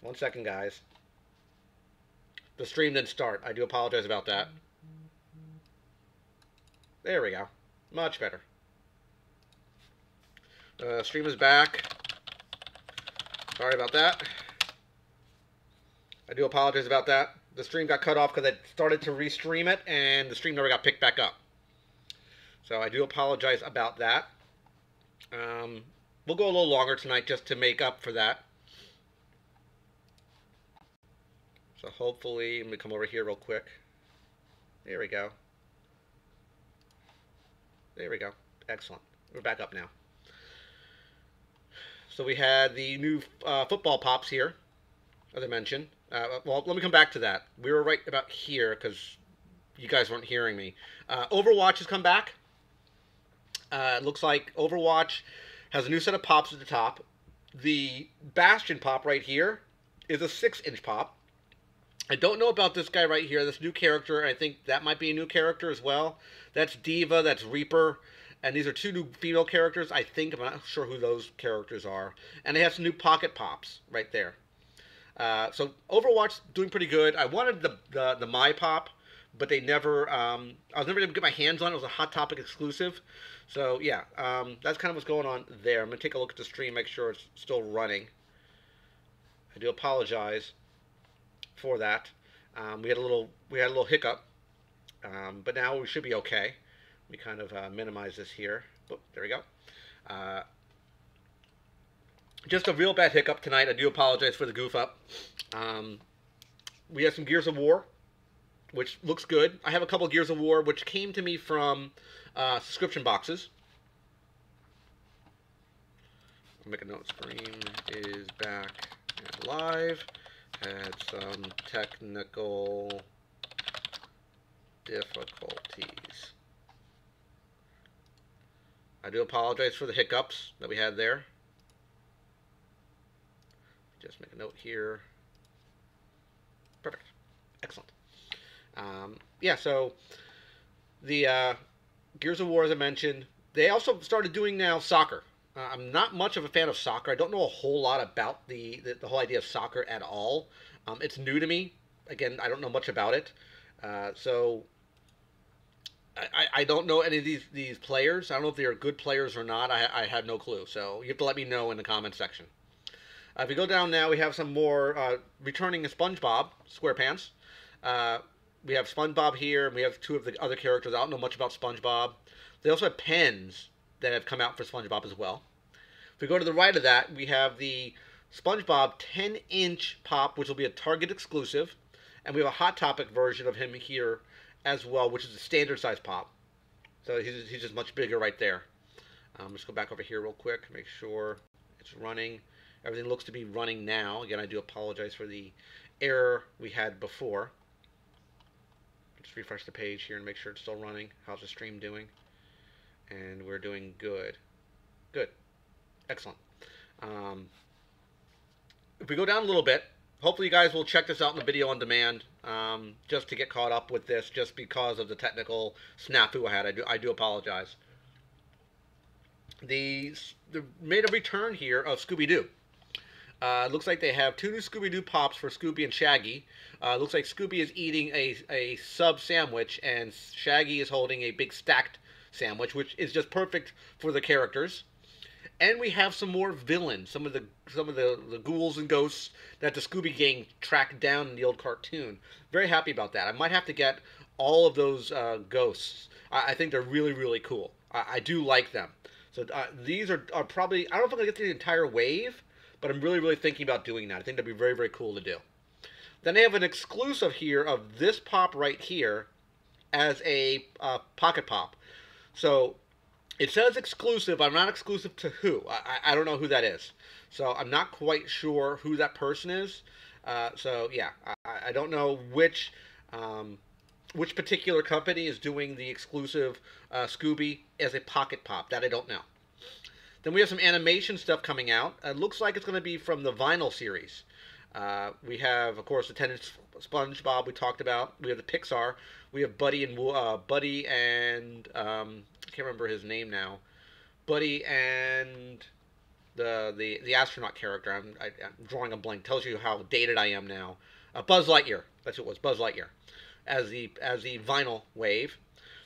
1 second, guys. The stream didn't start. I do apologize about that. There we go. Much better. Stream is back. Sorry about that. I do apologize about that. The stream got cut off because I started to restream it, and the stream never got picked back up. So I do apologize about that. We'll go a little longer tonight just to make up for that. So hopefully, let me come over here real quick. There we go. There we go. Excellent. We're back up now. So we had the new football pops here, as I mentioned. Well, let me come back to that. We were right about here because you guys weren't hearing me. Overwatch has come back. It looks like Overwatch has a new set of pops at the top. The Bastion pop right here is a 6-inch pop. I don't know about this guy right here, this new character. I think that might be a new character as well. That's Diva, that's Reaper, and these are 2 new female characters. I think, I'm not sure who those characters are. And they have some new pocket pops right there. So Overwatch doing pretty good. I wanted the My Pop, but they never. I was never able to get my hands on it. It was a Hot Topic exclusive. So yeah, that's kind of what's going on there. I'm gonna take a look at the stream, make sure it's still running. I do apologize for that. We had a little hiccup, but now we should be okay. We kind of minimize this here. Oh, there we go. Just a real bad hiccup tonight. I do apologize for the goof up. We have some Gears of War, which looks good. I have a couple Gears of War, which came to me from subscription boxes. I'll make a note. Stream is back and live. Had some technical difficulties. I do apologize for the hiccups that we had there. Just make a note here. Perfect. Excellent. Yeah, so the Gears of War, as I mentioned, they also started doing now soccer. I'm not much of a fan of soccer. I don't know a whole lot about the whole idea of soccer at all. It's new to me. Again, I don't know much about it. So I don't know any of these players. I don't know if they are good players or not. I have no clue. So you have to let me know in the comment section. If we go down now, we have some more returning SpongeBob SquarePants. We have SpongeBob here, and we have 2 of the other characters. I don't know much about SpongeBob. They also have pens that have come out for SpongeBob as well. If we go to the right of that, we have the SpongeBob 10-inch pop, which will be a Target exclusive. And we have a Hot Topic version of him here as well, which is a standard size pop. So he's just much bigger right there. Let's go back over here real quick, make sure it's running. Everything looks to be running now. Again, I do apologize for the error we had before. Just refresh the page here and make sure it's still running. How's the stream doing? And we're doing good. Good. Excellent. If we go down a little bit, hopefully you guys will check this out in the video on demand, just to get caught up with this, just because of the technical snafu I had. I do apologize. They made a return here of Scooby-Doo. Looks like they have 2 new Scooby-Doo pops for Scooby and Shaggy. Looks like Scooby is eating a sub sandwich, and Shaggy is holding a big stacked sandwich, which is just perfect for the characters. And we have some more villains, some of the ghouls and ghosts that the Scooby Gang tracked down in the old cartoon. Very happy about that. I might have to get all of those ghosts. I think they're really, really cool. I do like them. So these are probably, I don't know if I'm going to get to the entire wave, but I'm really, really thinking about doing that. I think that'd be very, very cool to do. Then they have an exclusive here of this pop right here as a pocket pop. So it says exclusive, but I'm not exclusive to who. I don't know who that is. So I'm not quite sure who that person is. So yeah, I don't know which particular company is doing the exclusive Scooby as a pocket pop. That I don't know. Then we have some animation stuff coming out. It looks like it's going to be from the vinyl series. We have, of course, the 10-inch SpongeBob we talked about. We have the Pixar. We have Buddy and I can't remember his name now. Buddy and the astronaut character. I'm drawing a blank. Tells you how dated I am now. Buzz Lightyear. That's what it was. Buzz Lightyear as the vinyl wave.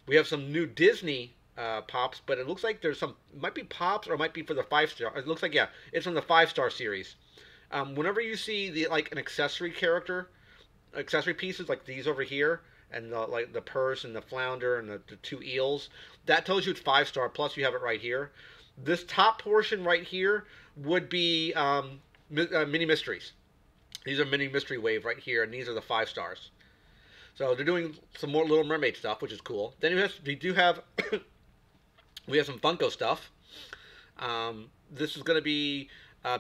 We have some new Disney pops, but it looks like there's some might be pops or it might be for the 5-star. It looks like yeah, it's from the 5-star series. Whenever you see the like an accessory character, accessory pieces like these over here, and like the purse and the flounder and the two eels, that tells you it's 5-star. Plus, you have it right here. This top portion right here would be mini mysteries. These are mini mystery wave right here, and these are the 5-stars. So they're doing some more Little Mermaid stuff, which is cool. Then we do have we have some Funko stuff. This is going to be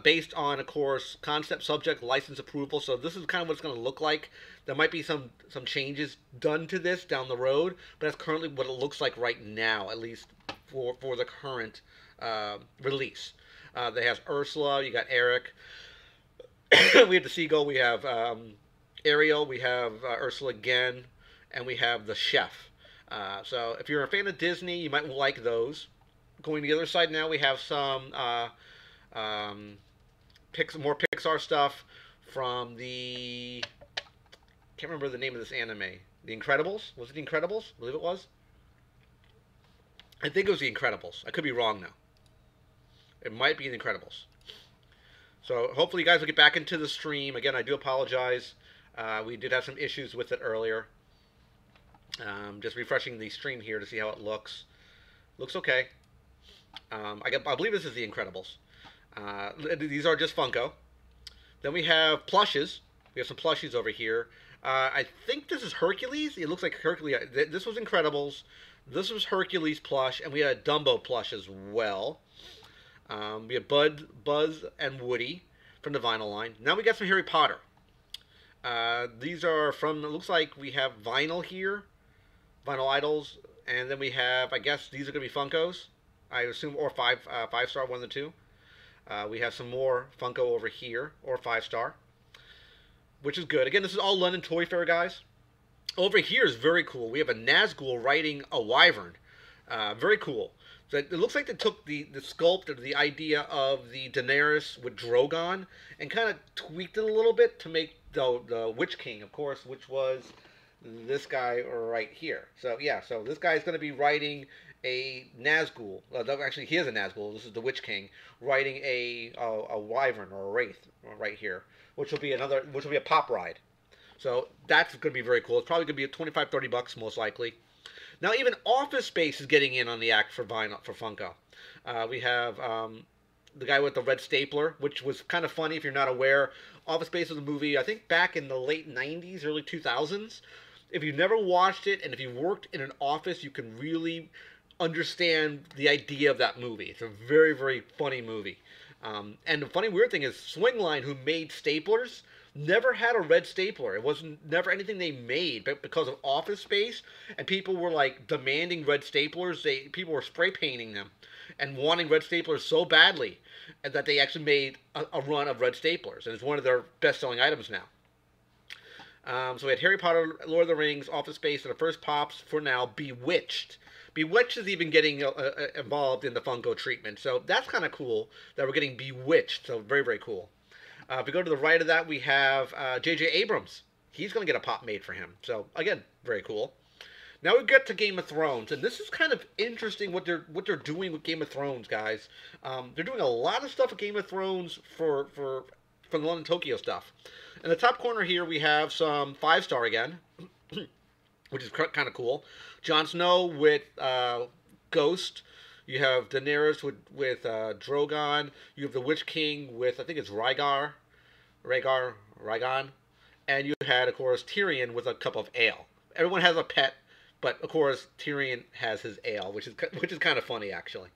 based on, of course, concept, subject, license approval. So this is kind of what it's going to look like. There might be some changes done to this down the road, but that's currently what it looks like right now, at least for the current release. They have Ursula, you got Eric. We have the Seagull, we have Ariel, we have Ursula again, and we have the Chef. So if you're a fan of Disney, you might like those. Going to the other side now, we have some more Pixar stuff from the... can't remember the name of this anime. The Incredibles? Was it The Incredibles? I believe it was. I think it was The Incredibles. I could be wrong now. It might be The Incredibles. So hopefully you guys will get back into the stream. Again, I do apologize. We did have some issues with it earlier. Just refreshing the stream here to see how it looks. Looks okay. I believe this is The Incredibles. These are just Funko. Then we have plushes. We have some plushies over here. I think this is Hercules. It looks like Hercules. This was Incredibles. This was Hercules plush, and we had a Dumbo plush as well. We have Buzz, and Woody from the vinyl line. Now we got some Harry Potter. These are from, it looks like we have vinyl here. Vinyl Idols. And then we have, I guess these are going to be Funkos. I assume, or 5-star, one of the two. We have some more Funko over here, or 5-star. Which is good. Again, this is all London Toy Fair, guys. Over here is very cool. We have a Nazgul riding a wyvern. Very cool. So it looks like they took the sculpt or the idea of the Daenerys with Drogon and kind of tweaked it a little bit to make the Witch King, of course, which was this guy right here. So yeah, so this guy is going to be riding a Nazgul. Actually, he is a Nazgul. This is the Witch King riding a wyvern or a wraith right here, which will be a pop ride. So that's going to be very cool. It's probably going to be $25-30 most likely. Now even Office Space is getting in on the act for vinyl for Funko. We have the guy with the red stapler, which was kind of funny if you're not aware. Office Space was a movie I think back in the late '90s, early 2000s. If you've never watched it and if you worked in an office, you can really understand the idea of that movie. It's a very, very funny movie. And the funny weird thing is Swingline, who made staplers, never had a red stapler. It wasn't never anything they made, but because of Office Space and people were like demanding red staplers, people were spray painting them and wanting red staplers so badly that they actually made a run of red staplers, and it's one of their best-selling items now. So we had Harry Potter, Lord of the Rings, Office Space, and the first pops for now, Bewitched. Bewitched is even getting involved in the Funko treatment, so that's kind of cool that we're getting Bewitched. So very, very cool. If we go to the right of that, we have J.J. Abrams. He's going to get a pop made for him. So, again, very cool. Now we get to Game of Thrones, and this is kind of interesting what they're doing with Game of Thrones, guys. They're doing a lot of stuff with Game of Thrones for the London Tokyo stuff. In the top corner here, we have some 5-star again, which is kind of cool. Jon Snow with Ghost. You have Daenerys with Drogon. You have the Witch King with, I think it's Rhaegar. And you had, of course, Tyrion with a cup of ale. Everyone has a pet, but, of course, Tyrion has his ale, which is kind of funny, actually.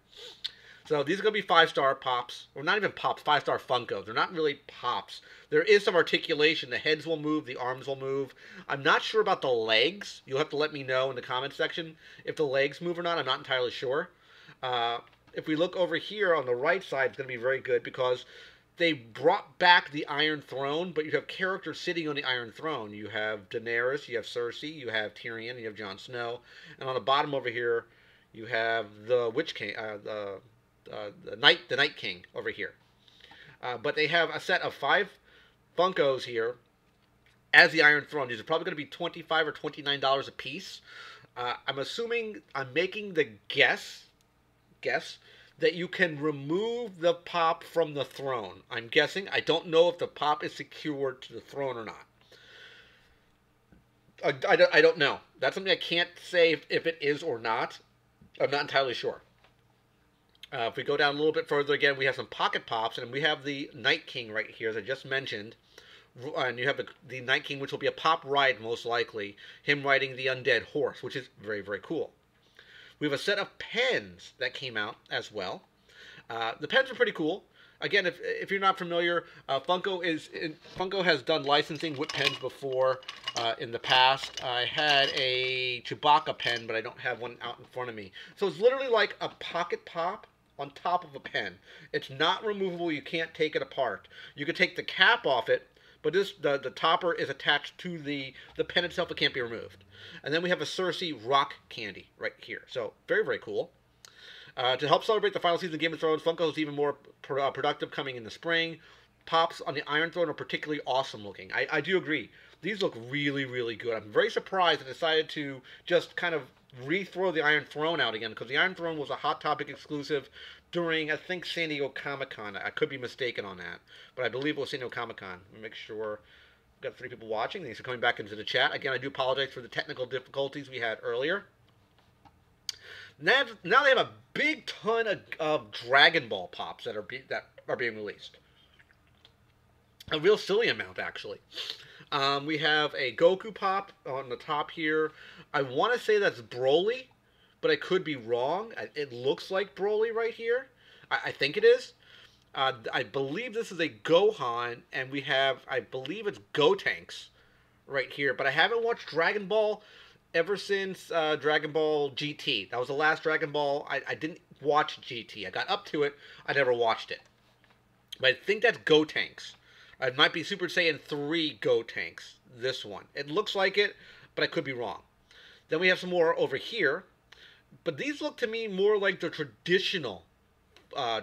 So these are going to be 5-star pops. Or not even pops, 5-star Funkos. They're not really pops. There is some articulation. The heads will move. The arms will move. I'm not sure about the legs. You'll have to let me know in the comment section if the legs move or not. I'm not entirely sure. If we look over here on the right side, it's going to be very good because they brought back the Iron Throne, but you have characters sitting on the Iron Throne. You have Daenerys, you have Cersei, you have Tyrion, you have Jon Snow, and on the bottom over here, you have the Witch King, the the Night King over here. But they have a set of 5 Funkos here as the Iron Throne. These are probably going to be $25 or $29 a piece. I'm making the guess that you can remove the pop from the throne. I'm guessing. I don't know if the pop is secured to the throne or not. I don't know. That's something I can't say if it is or not. I'm not entirely sure. If we go down a little bit further again, we have some pocket pops, and we have the Night King right here, as I just mentioned. And you have the Night King, which will be a pop ride, most likely. Him riding the undead horse, which is very, very cool. We have a set of pens that came out as well. The pens are pretty cool. Again, if you're not familiar, Funko has done licensing with pens before in the past. I had a Chewbacca pen, but I don't have one out in front of me. So it's literally like a pocket pop on top of a pen. It's not removable. You can't take it apart. You could take the cap off it, but the topper is attached to the pen itself. It can't be removed. And then we have a Cersei rock candy right here. So very, very cool. To help celebrate the final season of Game of Thrones, Funko is even more productive coming in the spring. Pops on the Iron Throne are particularly awesome looking. I do agree. These look really, really good. I'm very surprised I decided to just kind of re-throw the Iron Throne out again, because the Iron Throne was a Hot Topic exclusive during, I think, San Diego Comic-Con. I could be mistaken on that, but I believe it was San Diego Comic-Con. Let me make sure. We've got 3 people watching. Thanks for coming back into the chat. Again, I do apologize for the technical difficulties we had earlier. Now they have a big ton of Dragon Ball pops that are being released. A real silly amount, actually. We have a Goku pop on the top here. I want to say that's Broly, but I could be wrong. It looks like Broly right here. I think it is. I believe this is a Gohan, and we have, I believe it's Gotenks right here. But I haven't watched Dragon Ball ever since Dragon Ball GT. That was the last Dragon Ball. I didn't watch GT. I got up to it. I never watched it. But I think that's Gotenks. It might be Super Saiyan 3 Gotenks, this one. It looks like it, but I could be wrong. Then we have some more over here. But these look to me more like the traditional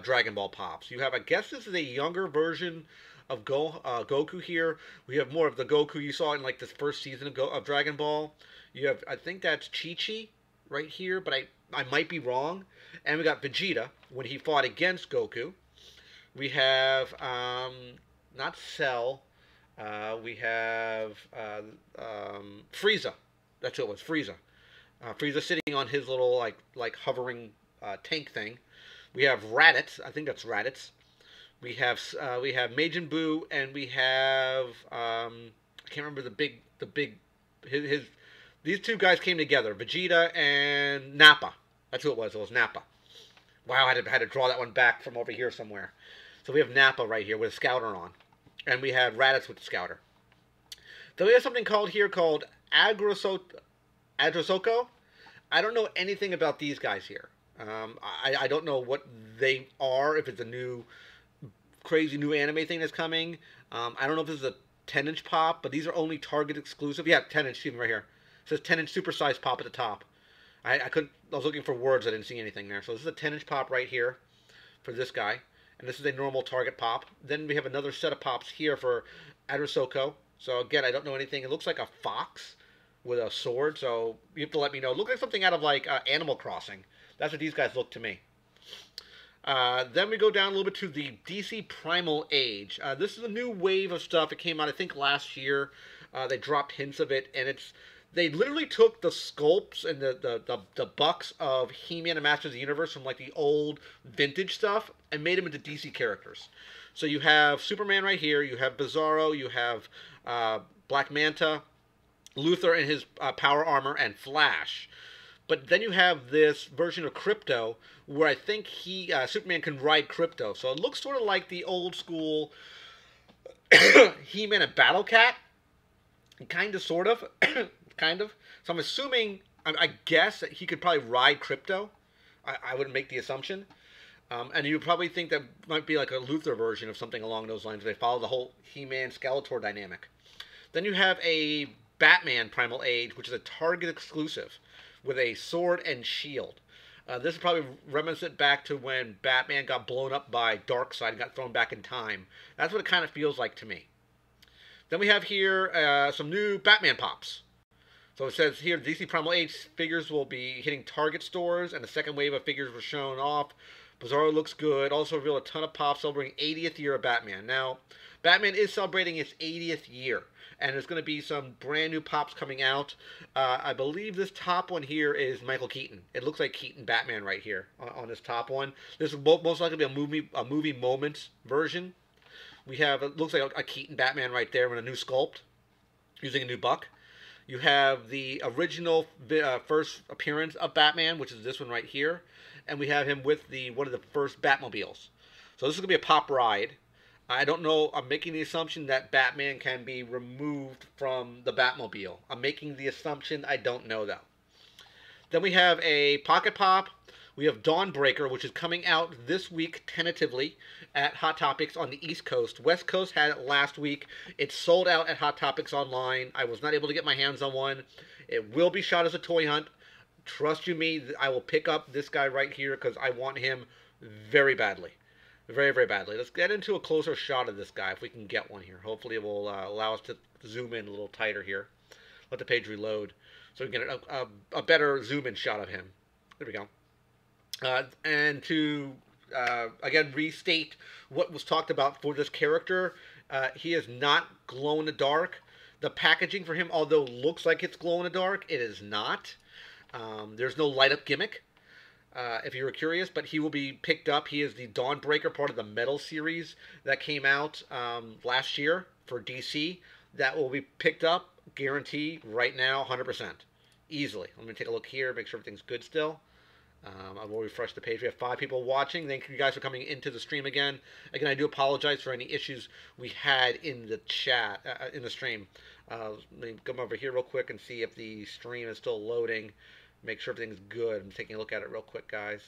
Dragon Ball pops. You have, I guess this is a younger version of Goku here. We have more of the Goku you saw in like this first season of Dragon Ball. You have, I think that's Chi-Chi right here, but I might be wrong. And we got Vegeta when he fought against Goku. We have, not Cell. We have Frieza. That's what it was, Frieza. Frieza sitting on his little like hovering tank thing. We have Raditz. I think that's Raditz. We have Majin Buu, and we have I can't remember the big his these 2 guys came together, Vegeta and Nappa. That's who it was. It was Nappa. Wow, I had to draw that one back from over here somewhere. So we have Nappa right here with a Scouter on, and we have Raditz with the Scouter. Then we have something called Agrosoko. I don't know anything about these guys here. I don't know what they are, if it's a new, crazy new anime thing that's coming. I don't know if this is a 10-inch pop, but these are only Target exclusive. Yeah, 10-inch, even right here. It says 10-inch supersized pop at the top. I was looking for words, I didn't see anything there. So this is a 10-inch pop right here for this guy. And this is a normal Target pop. Then we have another set of pops here for Agrosoko. So again, I don't know anything. It looks like a fox with a sword, so you have to let me know. It looks like something out of like Animal Crossing. That's what these guys look to me. Then we go down a little bit to the DC Primal Age. This is a new wave of stuff. It came out, I think, last year. They dropped hints of it, and they literally took the sculpts and the bucks of He-Man and Masters of the Universe from like the old vintage stuff and made them into DC characters. So you have Superman right here. You have Bizarro. You have Black Manta, Luthor in his power armor, and Flash. But then you have this version of Krypto where I think Superman can ride Krypto. So it looks sort of like the old school He-Man and Battle Cat. Kind of, sort of. Kind of. So I'm assuming, I guess, that he could probably ride Krypto. I would make the assumption. And you would probably think that might be like a Luthor version of something along those lines. They follow the whole He-Man Skeletor dynamic. Then you have a Batman Primal Age, which is a Target exclusive with a sword and shield. This is probably reminiscent back to when Batman got blown up by Darkseid and got thrown back in time. That's what it kind of feels like to me. Then we have here some new Batman pops. So it says here DC Primal H figures will be hitting Target stores, and the second wave of figures was shown off. Bizarro looks good. Also revealed a ton of pops celebrating 80th year of Batman. Now, Batman is celebrating its 80th year, and there's going to be some brand new pops coming out. I believe this top one here is Michael Keaton. It looks like Keaton Batman right here on this top one. This will most likely be a movie moments version. We have, it looks like a Keaton Batman right there with a new sculpt using a new buck. You have the original first appearance of Batman, which is this one right here. And we have him with one of the first Batmobiles. So this is going to be a pop ride. I don't know. I'm making the assumption that Batman can be removed from the Batmobile. I'm making the assumption. I don't know, though. Then we have a Pocket Pop. We have Dawnbreaker, which is coming out this week tentatively at Hot Topics on the East Coast. West Coast had it last week. It's sold out at Hot Topics online. I was not able to get my hands on one. It will be shot as a toy hunt. Trust you me, I will pick up this guy right here because I want him very badly. Very, very badly. Let's get into a closer shot of this guy if we can get one here. Hopefully it will allow us to zoom in a little tighter here. Let the page reload so we can get a better zoom in shot of him. There we go. And to, again, restate what was talked about for this character, he is not glow in the dark. The packaging for him, although looks like it's glow in the dark, it is not. There's no light up gimmick, if you were curious, but he will be picked up. He is the Dawnbreaker, part of the Metal series that came out last year for DC. That will be picked up, guarantee, right now, 100%. Easily. Let me take a look here, make sure everything's good still. I will refresh the page. We have 5 people watching. Thank you guys for coming into the stream again. Again, I do apologize for any issues we had in the chat, in the stream. Let me come over here real quick and see if the stream is still loading. Make sure everything's good. I'm taking a look at it real quick, guys.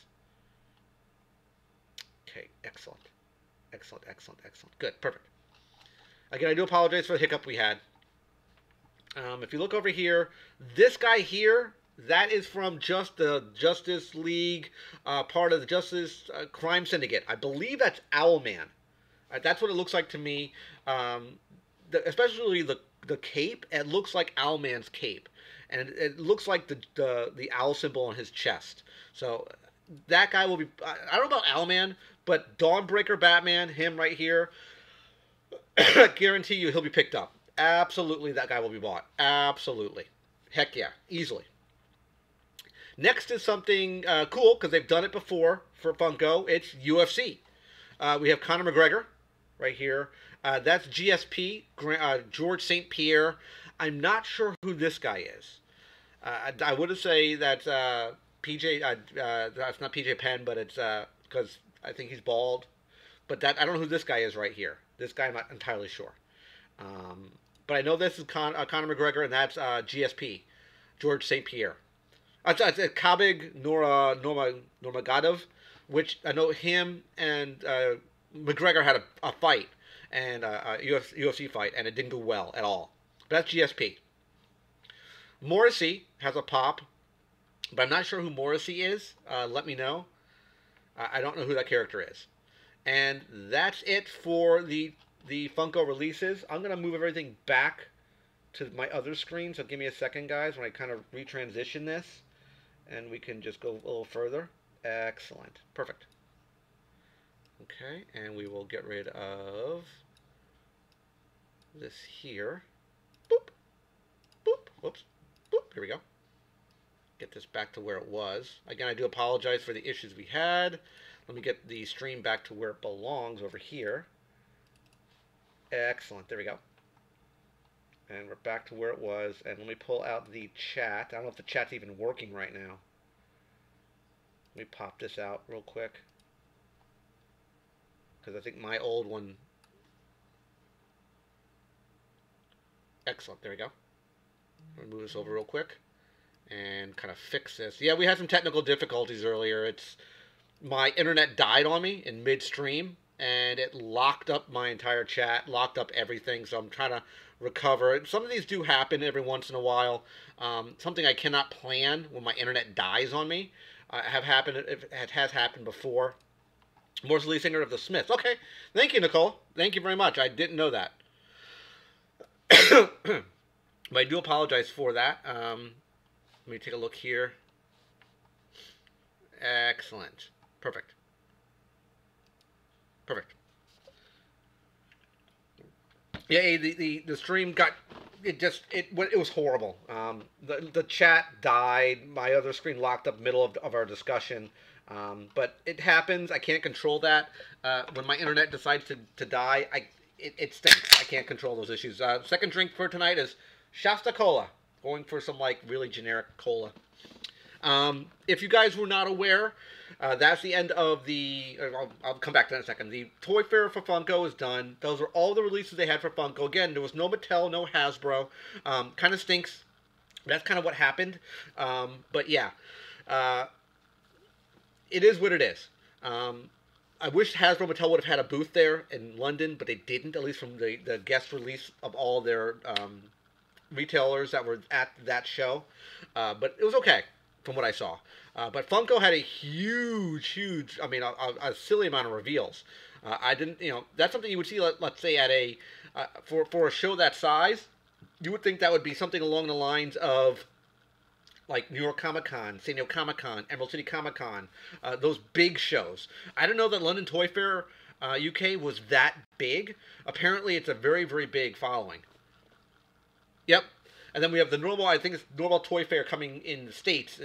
Okay, excellent. Excellent, excellent, excellent. Good, perfect. Again, I do apologize for the hiccup we had. If you look over here, this guy here, that is from just the Justice League, part of the Justice Crime Syndicate. I believe that's Owlman. That's what it looks like to me. Especially the cape, it looks like Owlman's cape. And it looks like the owl symbol on his chest. So that guy will be... I don't know about Owlman, but Dawnbreaker Batman, him right here, guarantee you he'll be picked up. Absolutely, that guy will be bought. Absolutely. Heck yeah, easily. Next is something cool, because they've done it before for Funko. It's UFC. We have Conor McGregor right here. That's GSP, George St. Pierre. I'm not sure who this guy is. I would say that's PJ. That's not PJ Penn, but it's because I think he's bald. But I don't know who this guy is right here. This guy I'm not entirely sure. But I know this is Conor McGregor, and that's GSP, George St. Pierre. It's Khabib Nurmagomedov, which I know him and McGregor had a fight, and a UFC fight, and it didn't go well at all. But that's GSP. Morrissey has a pop, but I'm not sure who Morrissey is. Let me know. I don't know who that character is. And that's it for the Funko releases. I'm going to move everything back to my other screen, so give me a second, guys, when I kind of retransition this, and we can just go a little further. Excellent. Perfect. Okay, and we will get rid of this here. Boop. Boop. Whoops. Boop. Here we go. Get this back to where it was. Again, I do apologize for the issues we had. Let me get the stream back to where it belongs over here. Excellent. There we go. And we're back to where it was. And let me pull out the chat. I don't know if the chat's even working right now. Let me pop this out real quick, because I think my old one... Excellent. There we go. I'm going to move this over real quick and kind of fix this. Yeah, we had some technical difficulties earlier. It's my internet died on me in midstream, and it locked up my entire chat, locked up everything, so I'm trying to recover. Some of these do happen every once in a while. Something I cannot plan when my internet dies on me. have happened. It has happened before. Moore's the lead singer of the Smiths. Okay, thank you, Nicole. Thank you very much. I didn't know that. But I do apologize for that. Let me take a look here. Excellent. Perfect. Perfect. Yeah, the stream got it was horrible. The chat died. My other screen locked up middle of our discussion. But it happens. I can't control that. When my internet decides to die, it stinks. I can't control those issues. Second drink for tonight is Shasta Cola. Going for some like really generic cola. If you guys were not aware, that's the end of the. I'll come back to that in a second. The Toy Fair for Funko is done. Those are all the releases they had for Funko. Again, there was no Mattel, no Hasbro. Kind of stinks. That's kind of what happened. But yeah, it is what it is. I wish Hasbro Mattel would have had a booth there in London, but they didn't. At least from the guest release of all their retailers that were at that show. But it was okay from what I saw. But Funko had a huge, I mean, a silly amount of reveals. I didn't, that's something you would see, let's say, at for a show that size, you would think that would be something along the lines of, like New York Comic Con, San Diego Comic Con, Emerald City Comic Con, those big shows. I didn't know that London Toy Fair UK was that big. Apparently, it's a very, very big following. Yep. And then we have the normal, I think it's normal Toy Fair coming in the States,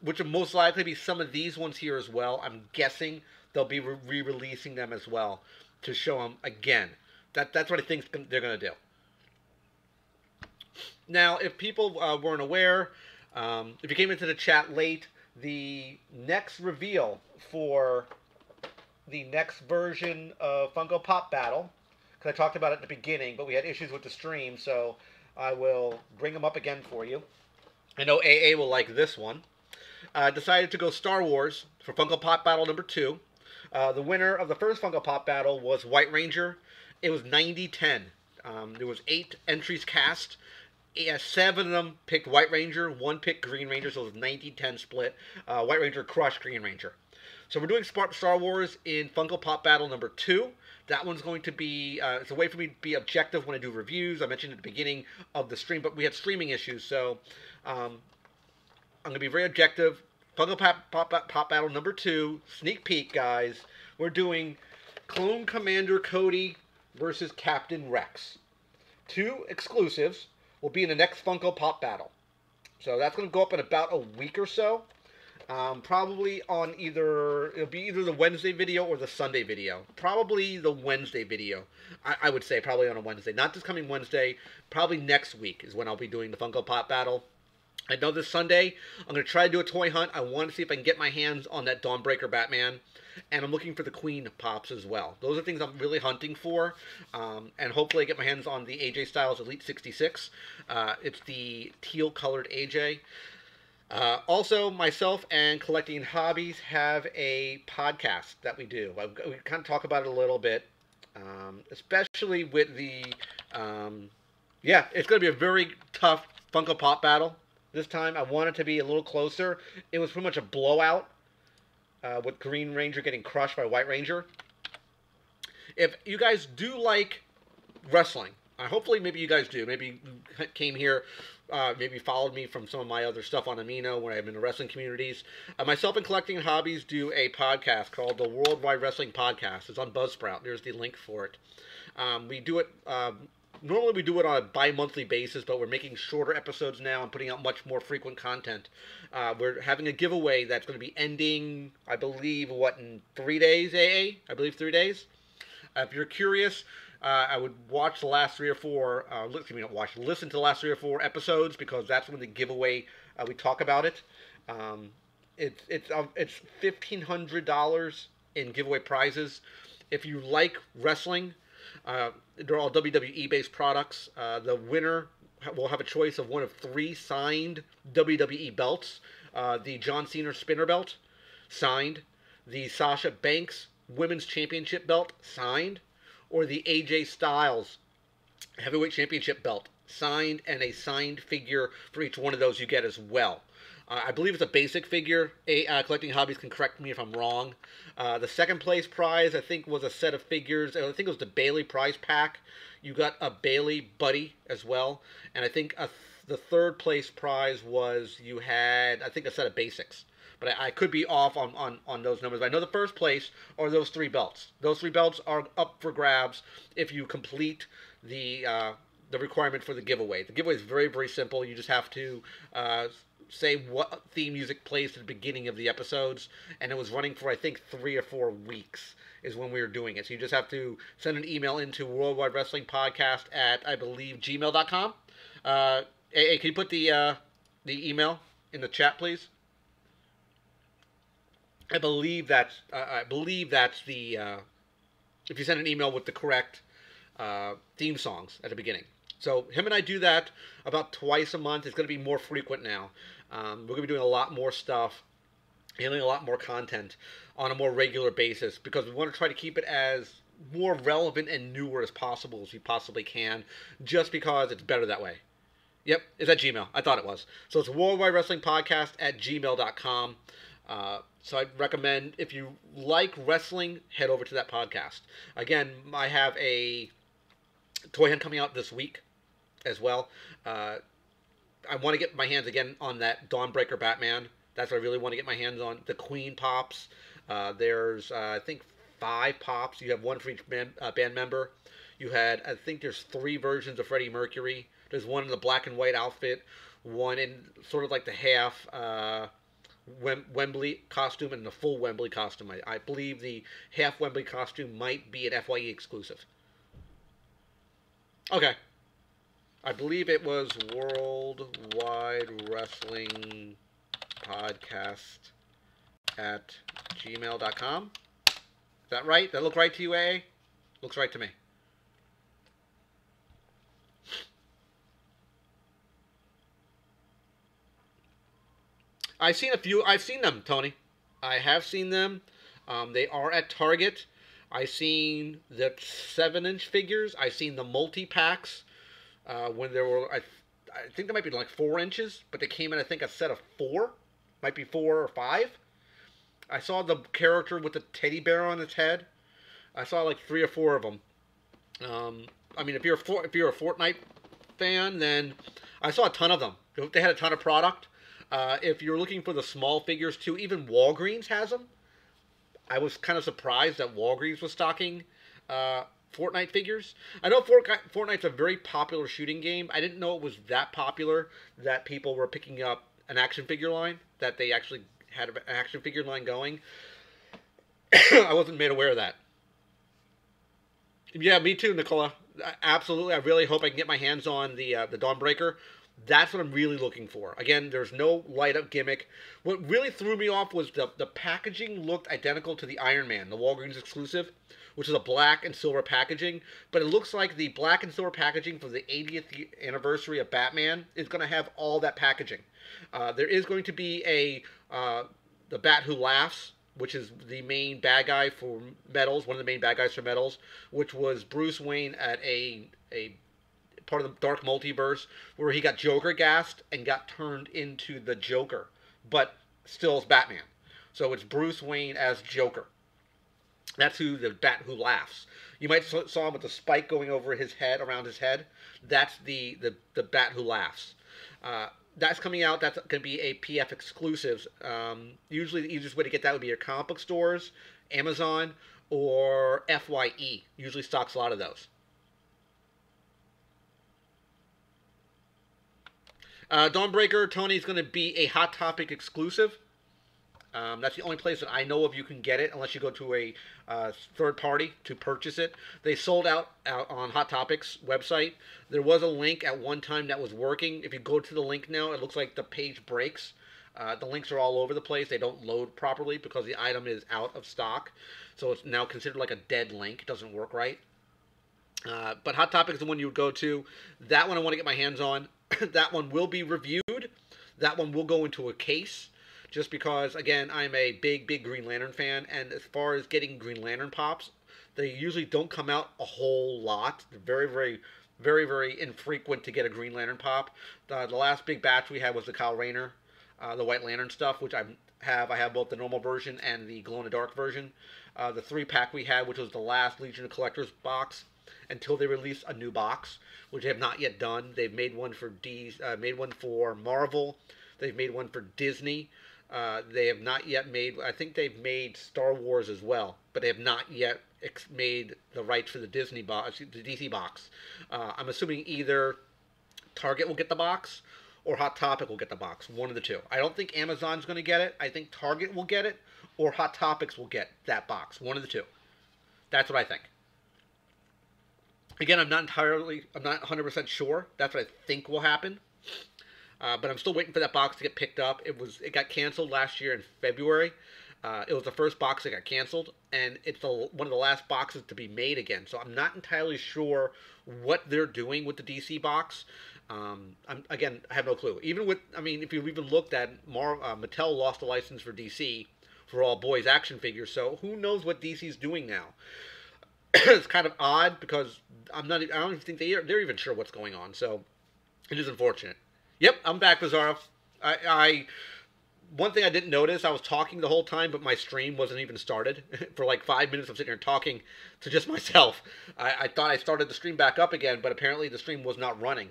which will most likely be some of these ones here as well. I'm guessing they'll be re-releasing them as well to show them again. That's what I think they're going to do. Now, if people weren't aware, if you came into the chat late, the next reveal for the next version of Funko Pop Battle, because I talked about it at the beginning, but we had issues with the stream, so I will bring them up again for you. I know AA will like this one. Decided to go Star Wars for Funko Pop Battle number 2. The winner of the first Funko Pop Battle was White Ranger. It was 90-10. There was 8 entries cast. 7 of them picked White Ranger. 1 picked Green Ranger, so it was 90-10 split. White Ranger crushed Green Ranger. So we're doing Star Wars in Funko Pop Battle number 2. That one's going to be, it's a way for me to be objective when I do reviews. I mentioned at the beginning of the stream, but we had streaming issues, so I'm going to be very objective. Funko Pop Battle number 2, sneak peek, guys. We're doing Clone Commander Cody versus Captain Rex. 2 exclusives will be in the next Funko Pop Battle. So that's going to go up in about a week or so. Probably on it'll be either the Wednesday video or the Sunday video. Probably the Wednesday video, I would say, probably on a Wednesday. Not this coming Wednesday, probably next week is when I'll be doing the Funko Pop Battle. I know this Sunday, I'm going to try to do a toy hunt. I want to see if I can get my hands on that Dawnbreaker Batman. And I'm looking for the Queen Pops as well. Those are things I'm really hunting for. And hopefully I get my hands on the AJ Styles Elite 66. It's the teal-colored AJ. Also, myself and Collecting Hobbies have a podcast that we do. We kind of talk about it a little bit, especially with the... it's going to be a very tough Funko Pop battle this time. I want it to be a little closer. It was pretty much a blowout with Green Ranger getting crushed by White Ranger. If you guys do like wrestling, hopefully maybe you guys do. Maybe you came here... maybe followed me from some of my other stuff on Amino when I'm in the wrestling communities. Myself and Collecting Hobbies do a podcast called the Worldwide Wrestling Podcast. It's on Buzzsprout. There's the link for it. We do it, normally we do it on a bi-monthly basis, but we're making shorter episodes now and putting out much more frequent content. We're having a giveaway that's going to be ending, I believe, in 3 days, AA? I believe 3 days. If you're curious... I would watch the last 3 or 4, listen to the last 3 or 4 episodes, because that's when the giveaway, we talk about it. It's $1,500 in giveaway prizes. If you like wrestling, they're all WWE-based products. The winner will have a choice of one of 3 signed WWE belts. The John Cena Spinner Belt, signed. The Sasha Banks Women's Championship Belt, signed. Or the AJ Styles Heavyweight Championship belt, signed, and a signed figure for each one of those you get as well. I believe it's a basic figure. Collecting Hobbies can correct me if I'm wrong. The second place prize, I think, was a set of figures. I think it was the Bailey prize pack. You got a Bailey buddy as well. And I think the third place prize was you had, I think, a set of basics. But I could be off on those numbers. But I know the first place are those 3 belts. Those 3 belts are up for grabs if you complete the requirement for the giveaway. The giveaway is very, very simple. You just have to say what theme music plays at the beginning of the episodes, and it was running for, I think, 3 or 4 weeks is when we were doing it. So you just have to send an email into Worldwide Wrestling Podcast at, I believe, gmail.com. Hey, can you put the email in the chat, please? I believe that's the if you send an email with the correct theme songs at the beginning. So him and I do that about twice a month. It's going to be more frequent now. We're going to be doing a lot more stuff, handling a lot more content on a more regular basis because we want to try to keep it as more relevant and newer as possible as we possibly can, just because it's better that way. Yep, it's at Gmail. I thought it was. So it's Worldwide Wrestling Podcast at gmail.com. So I'd recommend, if you like wrestling, head over to that podcast. Again, I have a toy hunt coming out this week as well. I want to get my hands again on that Dawnbreaker Batman. That's what I really want to get my hands on. The Queen Pops. There's, I think, 5 Pops. You have one for each band member. You had, I think there's 3 versions of Freddie Mercury. There's one in the black and white outfit, one in sort of like the half Wembley costume, and the full Wembley costume. I believe the half Wembley costume might be an FYE exclusive. Okay. I believe it was Worldwide Wrestling Podcast at gmail.com. Is that right? That look right to you, AA? Looks right to me. I've seen them, Tony. I have seen them. They are at Target. I've seen the 7-inch figures. I've seen the multi-packs when there were, I think there might be like 4 inches, but they came in, I think, a set of 4. Might be 4 or 5. I saw the character with the teddy bear on its head. I saw like 3 or 4 of them. I mean, if you're a Fortnite fan, then I saw a ton of them. They had a ton of product. If you're looking for the small figures too, even Walgreens has them. I was kind of surprised that Walgreens was stocking Fortnite figures. I know Fortnite's a very popular shooting game. I didn't know it was that popular that people were picking up an action figure line, that they actually had an action figure line going. I wasn't made aware of that. Yeah, me too, Nicola. Absolutely. I really hope I can get my hands on the Dawnbreaker. That's what I'm really looking for. Again, there's no light-up gimmick. What really threw me off was the packaging looked identical to the Iron Man, the Walgreens exclusive, which is a black and silver packaging. But it looks like the black and silver packaging for the 80th anniversary of Batman is going to have all that packaging. There is going to be the Bat Who Laughs, which is the main bad guy for Metals, one of the main bad guys for Metals, which was Bruce Wayne at a part of the Dark Multiverse, where he got Joker gassed and got turned into the Joker, but still is Batman. So it's Bruce Wayne as Joker. That's who the Bat Who Laughs. You might saw him with the spike going over his head, around his head. That's the Bat Who Laughs. That's coming out. That's going to be a PF exclusive. Usually the easiest way to get that would be your comic book stores, Amazon, or FYE. Usually stocks a lot of those. Dawnbreaker, Tony, is going to be a Hot Topic exclusive. That's the only place that I know of you can get it, unless you go to a third party to purchase it. They sold out on Hot Topic's website. There was a link at one time that was working. If you go to the link now, it looks like the page breaks. The links are all over the place. They don't load properly because the item is out of stock. So it's now considered like a dead link. It doesn't work right. But Hot Topic is the one you would go to. That one I want to get my hands on. That one will be reviewed. That one will go into a case. Just because, again, I'm a big Green Lantern fan. And as far as getting Green Lantern pops, they usually don't come out a whole lot. They're very infrequent to get a Green Lantern pop. The last big batch we had was the Kyle Rayner. the White Lantern stuff, which I have both the normal version and the glow in the dark version. The 3-pack we had, which was the last Legion of Collectors box, until they release a new box, which they have not yet done. They've made one for made one for Marvel. They've made one for Disney. They have not yet made. I think they've made Star Wars as well, but they have not yet made the rights for the Disney box, the DC box. I'm assuming either Target will get the box or Hot Topic will get the box. One of the two. I don't think Amazon's going to get it. I think Target will get it, or Hot Topics will get that box. One of the two. That's what I think. Again, I'm not 100% sure. That's what I think will happen. But I'm still waiting for that box to get picked up. It got canceled last year in February. It was the first box that got canceled, and it's one of the last boxes to be made again. So I'm not entirely sure what they're doing with the DC box. I have no clue. If you even looked at Mattel lost the license for DC for all boys action figures. So who knows what DC's doing now? It's kind of odd because I don't even think they're even sure what's going on. So it is unfortunate. Yep, I'm back, Bizarro. One thing I didn't notice, I was talking the whole time, but my stream wasn't even started. For like 5 minutes, I'm sitting here talking to just myself. I thought I started the stream back up again, but apparently the stream was not running.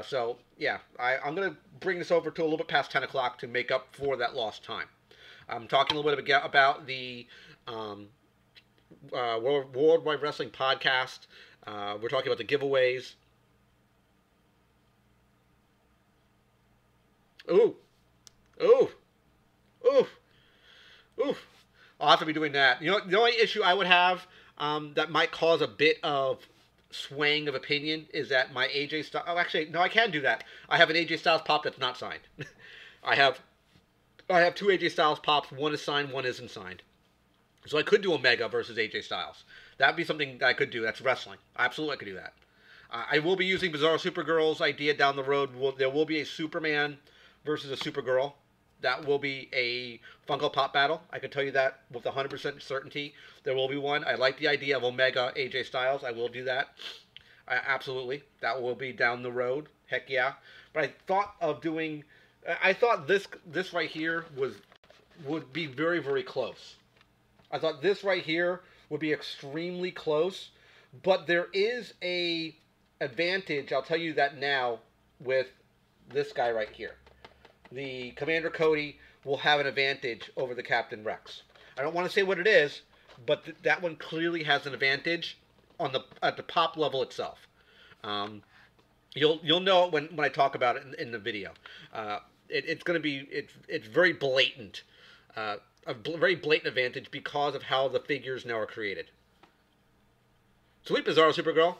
So, yeah, I'm going to bring this over to a little bit past 10 o'clock to make up for that lost time. I'm talking a little bit about the Worldwide Wrestling Podcast. We're talking about the giveaways. Ooh. Ooh. Ooh. Ooh. I'll have to be doing that. You know, the only issue I would have that might cause a bit of swaying of opinion is that my AJ Styles... Oh, actually, no, I can do that. I have an AJ Styles pop that's not signed. I have 2 AJ Styles pops. One is signed, one isn't signed. So I could do Omega versus AJ Styles. That'd be something that I could do. That's wrestling. Absolutely, I could do that. I will be using Bizarro Supergirl's idea down the road. There will be a Superman versus a Supergirl. That will be a Funko Pop battle. I can tell you that with 100% certainty. There will be one. I like the idea of Omega AJ Styles. I will do that. Absolutely. That will be down the road. Heck yeah. But I thought of doing... I thought this right here would be very, very close. I thought this right here would be extremely close. But there is a advantage, I'll tell you that now, with this guy right here. The Commander Cody will have an advantage over the Captain Rex. I don't want to say what it is, but that one clearly has an advantage at the pop level itself. You'll know it when I talk about it in the video. It's going to be it's very blatant, a very blatant advantage because of how the figures now are created. Sweet Bizarro Supergirl,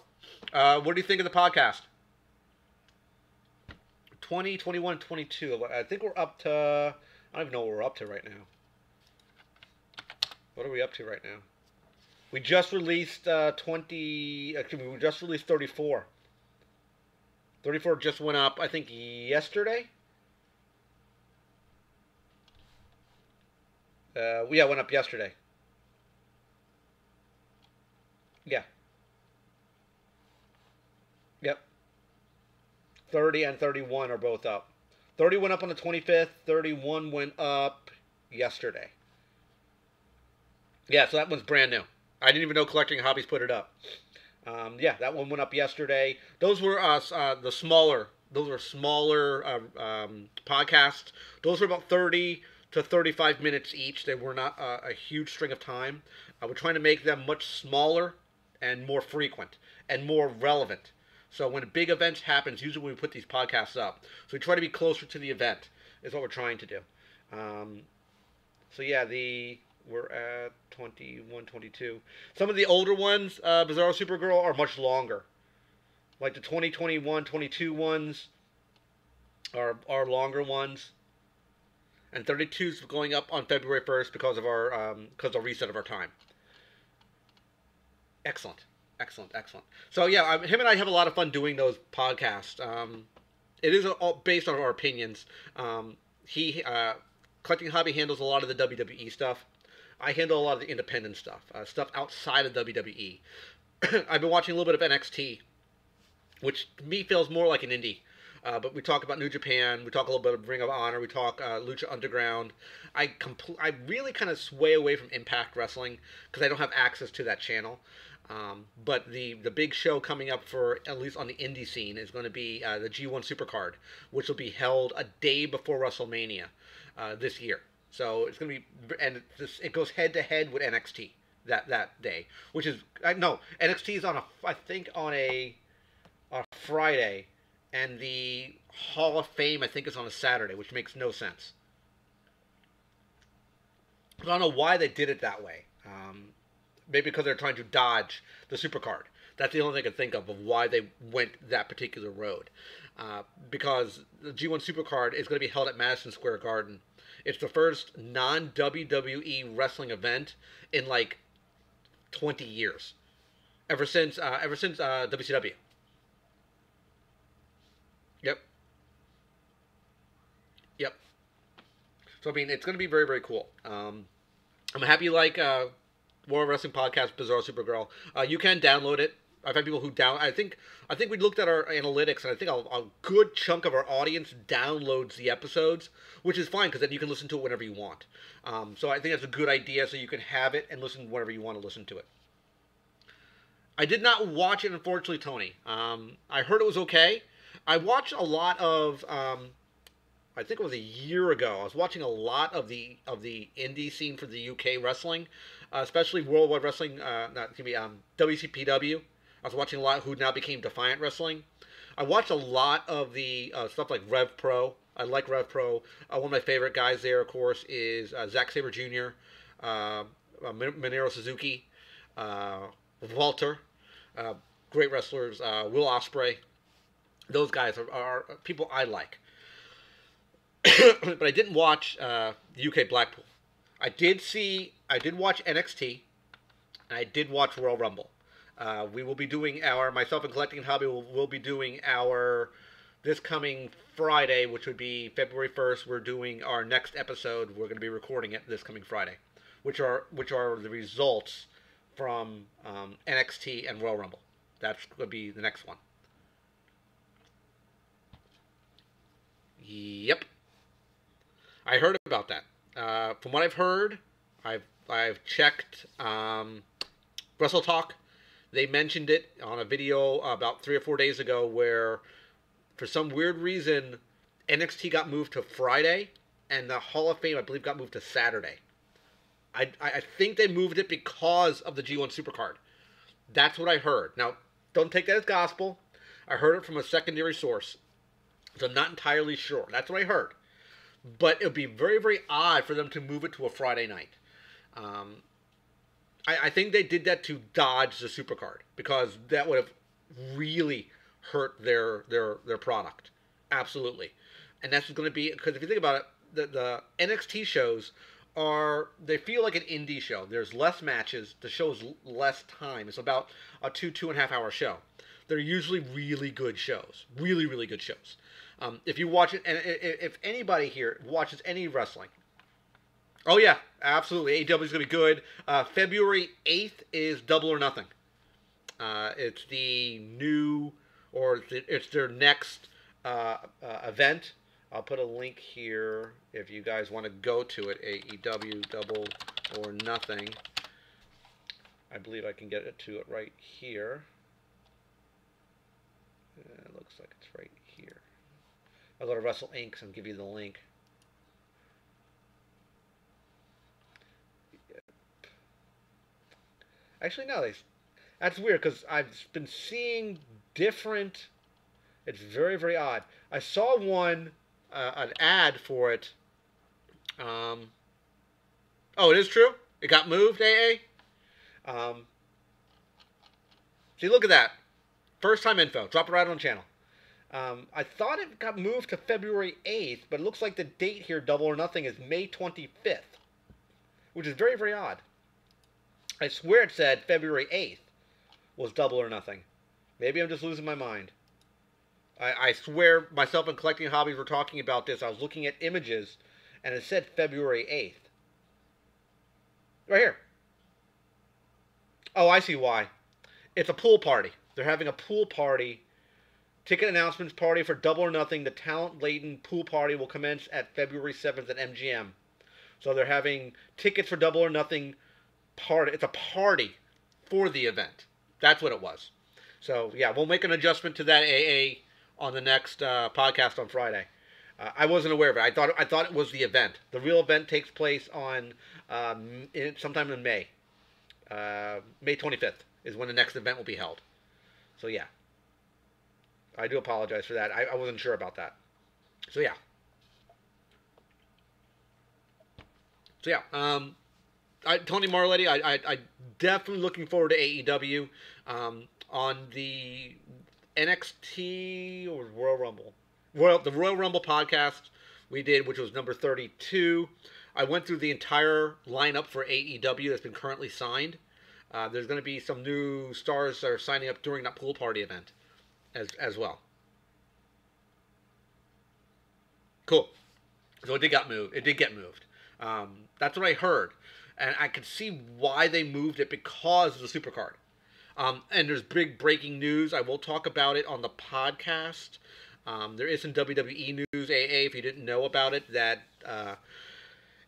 what do you think of the podcast? 20, 21, 22. I think we're up to... I don't even know what we're up to right now. What are we up to right now? We just released 20... Actually, we just released 34. 34 just went up, I think, yesterday? Yeah, it went up yesterday. Yeah. Yep. 30 and 31 are both up. 30 went up on the 25th. 31 went up yesterday. Yeah, so that one's brand new. I didn't even know Collecting Hobbies put it up. Yeah, that one went up yesterday. Those were the smaller. Those were smaller podcasts. Those were about 30 to 35 minutes each. They were not a huge string of time. We're trying to make them much smaller and more frequent and more relevant. So when big events happens, usually we put these podcasts up. So we try to be closer to the event is what we're trying to do. So yeah, we're at 21, 22. Some of the older ones, Bizarro Supergirl, are much longer. Like the 2021, 22 ones are longer ones. And 32's going up on February 1st because of the reset of our time. Excellent. Excellent, excellent. So yeah, him and I have a lot of fun doing those podcasts. It is all based on our opinions. Collecting Hobby handles a lot of the WWE stuff. I handle a lot of the independent stuff, stuff outside of WWE. I've been watching a little bit of NXT, which to me feels more like an indie. But we talk about New Japan. We talk a little bit of Ring of Honor. We talk Lucha Underground. I really kind of sway away from Impact Wrestling because I don't have access to that channel. But the big show coming up for at least on the indie scene is going to be the G1 Supercard, which will be held a day before WrestleMania this year. So it's going to be, and it goes head to head with NXT that day, which is no, NXT is on I think on a Friday, and the Hall of Fame I think is on a Saturday, which makes no sense. I don't know why they did it that way. Maybe because they're trying to dodge the Supercard. That's the only thing I can think of why they went that particular road. Because the G1 Supercard is going to be held at Madison Square Garden. It's the first non-WWE wrestling event in like 20 years, ever since WCW. Yep, yep. So I mean, it's going to be very very cool. I'm happy you like World Wrestling Podcast Bizarre Supergirl. You can download it. I've had people who I think we looked at our analytics, and I think a good chunk of our audience downloads the episodes, which is fine because then you can listen to it whenever you want. So I think that's a good idea, so you can have it and listen whenever you want to listen to it. I did not watch it, unfortunately, Tony. I heard it was okay. I watched a lot of. I think it was a year ago. I was watching a lot of the indie scene for the UK wrestling, especially Worldwide Wrestling. Not excuse me, WCPW. I was watching a lot who now became Defiant Wrestling. I watched a lot of the stuff like Rev Pro. I like Rev Pro. One of my favorite guys there, of course, is Zack Sabre Jr., Minoru Suzuki, Walter, great wrestlers, Will Ospreay. Those guys are people I like. But I didn't watch UK Blackpool. I did watch NXT, and I did watch Royal Rumble. We will be doing myself and Collecting Hobby will be doing this coming Friday, which would be February 1st. We're doing our next episode. We're going to be recording it this coming Friday, which are the results from NXT and Royal Rumble. That's going to be the next one. Yep. I heard about that. From what I've heard, I've checked Wrestle Talk. They mentioned it on a video about 3 or 4 days ago where, for some weird reason, NXT got moved to Friday, and the Hall of Fame, I believe, got moved to Saturday. I think they moved it because of the G1 Supercard. That's what I heard. Now, don't take that as gospel. I heard it from a secondary source, so I'm not entirely sure. That's what I heard. But it would be very, very odd for them to move it to a Friday night. I think they did that to dodge the Supercard because that would have really hurt their product. Absolutely. And that's going to be, because if you think about it, the NXT shows they feel like an indie show. There's less matches. The show's less time. It's about a 2.5 hour show. They're usually really good shows. Really, really good shows. If you watch it, and if anybody here watches any wrestling, oh yeah, absolutely, AEW is going to be good. February 8th is Double or Nothing. It's the new, it's their next event. I'll put a link here if you guys want to go to it. AEW Double or Nothing. I believe I can get it to it right here. It looks like it's right here. I'll go to Wrestle Inc. and give you the link. Actually, no, that's weird because I've been seeing different. It's very, very odd. I saw an ad for it. Oh, it is true? It got moved, AA? See, look at that. First time info. Drop it right on the channel. I thought it got moved to February 8th, but it looks like the date here, Double or Nothing, is May 25th, which is very, very odd. I swear it said February 8th was Double or Nothing. Maybe I'm just losing my mind. I swear myself and Collecting Hobbies were talking about this. I was looking at images, and it said February 8th. Right here. Oh, I see why. It's a pool party. They're having a pool party Ticket announcements party for Double or Nothing. The talent-laden pool party will commence at February 7th at MGM. So they're having tickets for Double or Nothing party. It's a party for the event. That's what it was. So yeah, we'll make an adjustment to that AA on the next podcast on Friday. I wasn't aware of it. I thought it was the event. The real event takes place on sometime in May. May 25th is when the next event will be held. So yeah, I do apologize for that. I wasn't sure about that. So yeah. Tony Marletti, I definitely looking forward to AEW on the NXT or Royal Rumble. The Royal Rumble podcast we did, which was number 32. I went through the entire lineup for AEW that's been currently signed. There's going to be some new stars that are signing up during that pool party event as well. Cool. So it did get moved. That's what I heard. And I could see why they moved it because of the Supercard. And there's big breaking news. I will talk about it on the podcast. There is some WWE news, AA, if you didn't know about it, that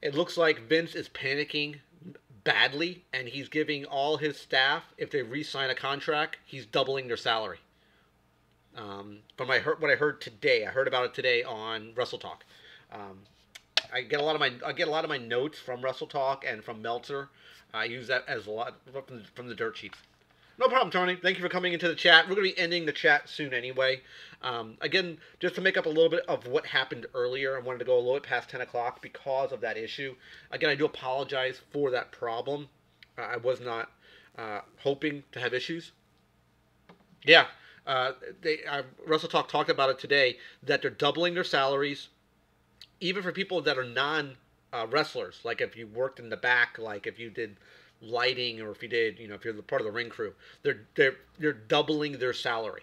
it looks like Vince is panicking badly, and he's giving all his staff, if they re-sign a contract, he's doubling their salary. From what I heard today, I heard about it today on Wrestle Talk. I get a lot of my notes from Wrestle Talk and from Meltzer. I use that as a lot from the dirt sheets. No problem, Tony. Thank you for coming into the chat. We're going to be ending the chat soon anyway. Again, just to make up a little bit of what happened earlier, I wanted to go a little bit past 10 o'clock because of that issue. Again, I do apologize for that problem. I was not hoping to have issues. Yeah, Wrestle Talk talked about it today, that they're doubling their salaries, even for people that are non-wrestlers. Like if you worked in the back, like if you did lighting, or if you did, if you're the part of the ring crew, they're doubling their salary,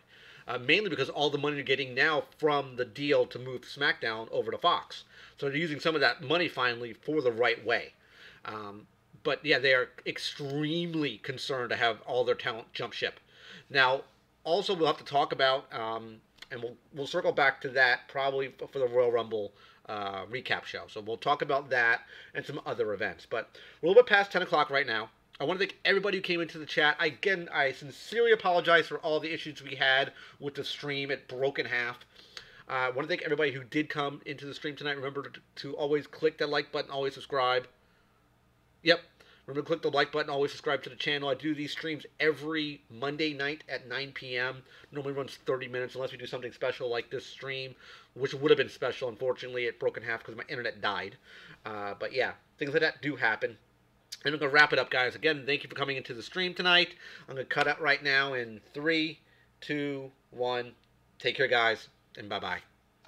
mainly because all the money they're getting now from the deal to move SmackDown over to Fox. So they're using some of that money finally for the right way. But yeah, they are extremely concerned to have all their talent jump ship. Now, also we'll have to talk about, and we'll circle back to that probably for the Royal Rumble recap show. So we'll talk about that and some other events. But we're a little bit past 10 o'clock right now. I want to thank everybody who came into the chat. Again, I sincerely apologize for all the issues we had with the stream. It broke in half. I want to thank everybody who did come into the stream tonight. Remember to always click that like button, always subscribe. Yep. Remember to click the like button, always subscribe to the channel. I do these streams every Monday night at 9 p.m. Normally runs 30 minutes unless we do something special like this stream, which would have been special. Unfortunately, it broke in half because my internet died. But yeah, things like that do happen. And I'm going to wrap it up, guys. Again, thank you for coming into the stream tonight. I'm going to cut out right now in 3, 2, 1. Take care, guys, and bye-bye.